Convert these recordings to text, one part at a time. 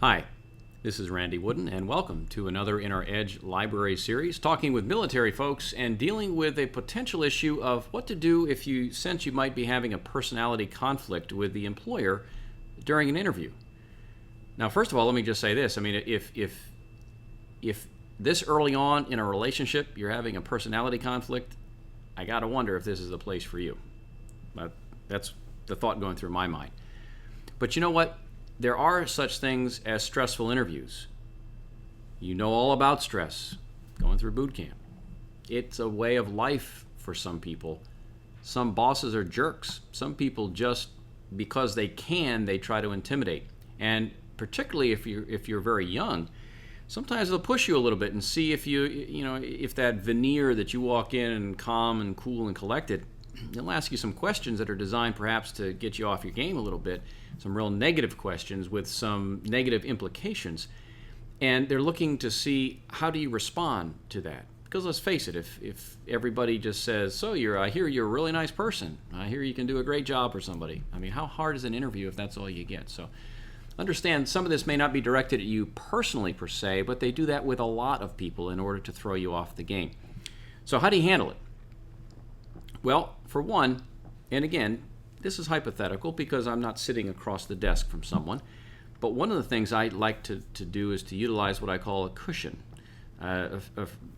Hi, this is Randy Wooden, and welcome to another In Our Edge Library series, talking with military folks and dealing with a potential issue of what to do if you sense you might be having a personality conflict with the employer during an interview. Now, first of all, let me just say this. I mean, if this early on in a relationship you're having a personality conflict, I got to wonder if this is the place for you. But that's the thought going through my mind. But you know what? There are such things as stressful interviews. You know all about stress going through boot camp. It's a way of life for some people. Some bosses are jerks. Some people just, because they can, they try to intimidate. And particularly if you're very young, sometimes they'll push you a little bit and see if if that veneer that you walk in and calm and cool and collected, they'll ask you some questions that are designed perhaps to get you off your game a little bit, some real negative questions with some negative implications. And they're looking to see, how do you respond to that? Because let's face it, if everybody just says, so I hear you're a really nice person, I hear you can do a great job for somebody. I mean, how hard is an interview if that's all you get? So understand, some of this may not be directed at you personally per se, but they do that with a lot of people in order to throw you off the game. So how do you handle it? Well, for one, and again, this is hypothetical because I'm not sitting across the desk from someone, but one of the things I like to do is to utilize what I call a cushion. A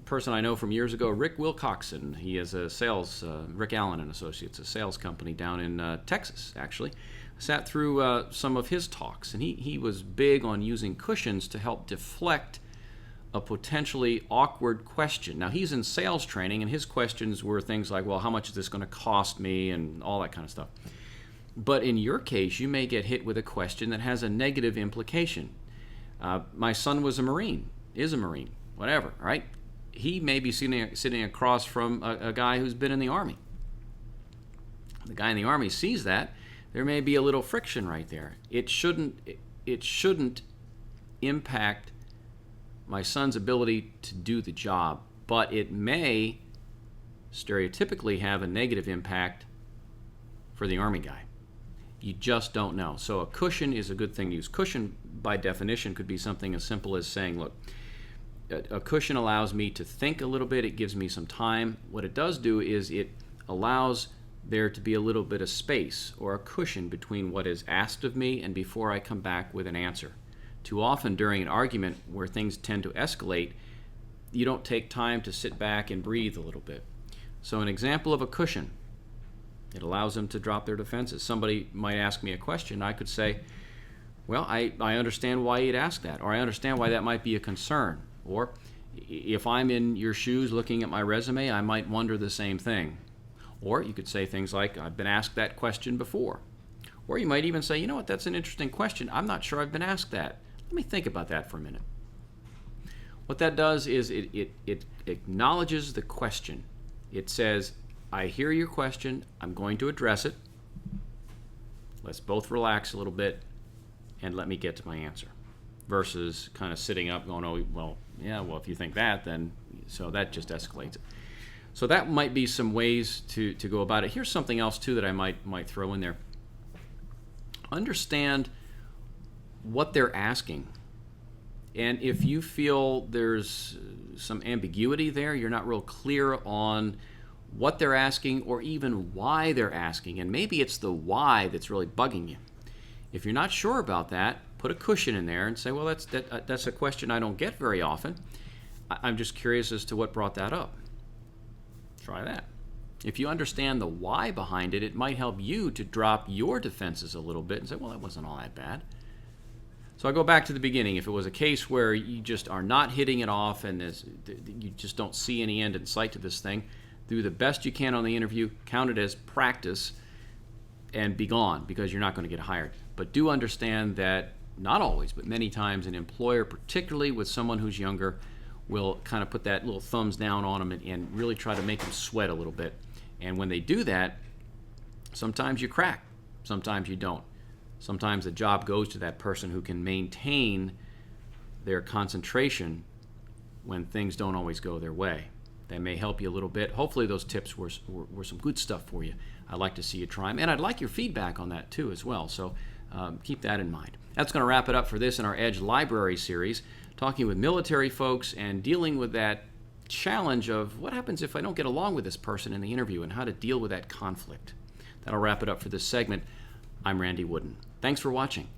person I know from years ago, Rick Wilcoxon, he is a sales, Rick Allen and Associates, a sales company down in Texas, actually. Sat through some of his talks, and he was big on using cushions to help deflect a potentially awkward question. Now, he's in sales training, and his questions were things like, well, how much is this going to cost me, and all that kind of stuff. But in your case, you may get hit with a question that has a negative implication. My son was a Marine, is a Marine, whatever, right? He may be sitting across from a guy who's been in the Army. The guy in the Army sees that. There may be a little friction right there. It shouldn't impact my son's ability to do the job, but it may stereotypically have a negative impact for the Army guy. You just don't know. So a cushion is a good thing to use. Cushion, by definition, could be something as simple as saying, look, a cushion allows me to think a little bit. It gives me some time. What it does do is it allows there to be a little bit of space or a cushion between what is asked of me and before I come back with an answer. Too often during an argument where things tend to escalate, you don't take time to sit back and breathe a little bit. So an example of a cushion, it allows them to drop their defenses. Somebody might ask me a question. I could say, well, I understand why you'd ask that, or I understand why that might be a concern. Or if I'm in your shoes looking at my resume, I might wonder the same thing. Or you could say things like, I've been asked that question before. Or you might even say, you know what, that's an interesting question. I'm not sure I've been asked that. Let me think about that for a minute. What that does is it acknowledges the question. It says, I hear your question. I'm going to address it. Let's both relax a little bit and let me get to my answer. Versus kind of sitting up going, oh, well, yeah, well, if you think that, then, so that just escalates it. So that might be some ways to go about it. Here's something else, too, that I might throw in there. Understand what they're asking. And if you feel there's some ambiguity there, you're not real clear on what they're asking or even why they're asking, and maybe it's the why that's really bugging you. If you're not sure about that, put a cushion in there and say, well, that's a question I don't get very often. I'm just curious as to what brought that up. Try that. If you understand the why behind it, it might help you to drop your defenses a little bit and say, well, that wasn't all that bad. So I go back to the beginning. If it was a case where you just are not hitting it off and you just don't see any end in sight to this thing, do the best you can on the interview, count it as practice, and be gone, because you're not going to get hired. But do understand that not always, but many times an employer, particularly with someone who's younger, will kind of put that little thumbs down on them and really try to make them sweat a little bit. And when they do that, sometimes you crack, sometimes you don't. Sometimes the job goes to that person who can maintain their concentration when things don't always go their way. That may help you a little bit. Hopefully those tips were some good stuff for you. I'd like to see you try them. And I'd like your feedback on that too as well. So keep that in mind. That's going to wrap it up for this in our Edge Library series, talking with military folks and dealing with that challenge of what happens if I don't get along with this person in the interview and how to deal with that conflict. That'll wrap it up for this segment. I'm Randy Wooden. Thanks for watching.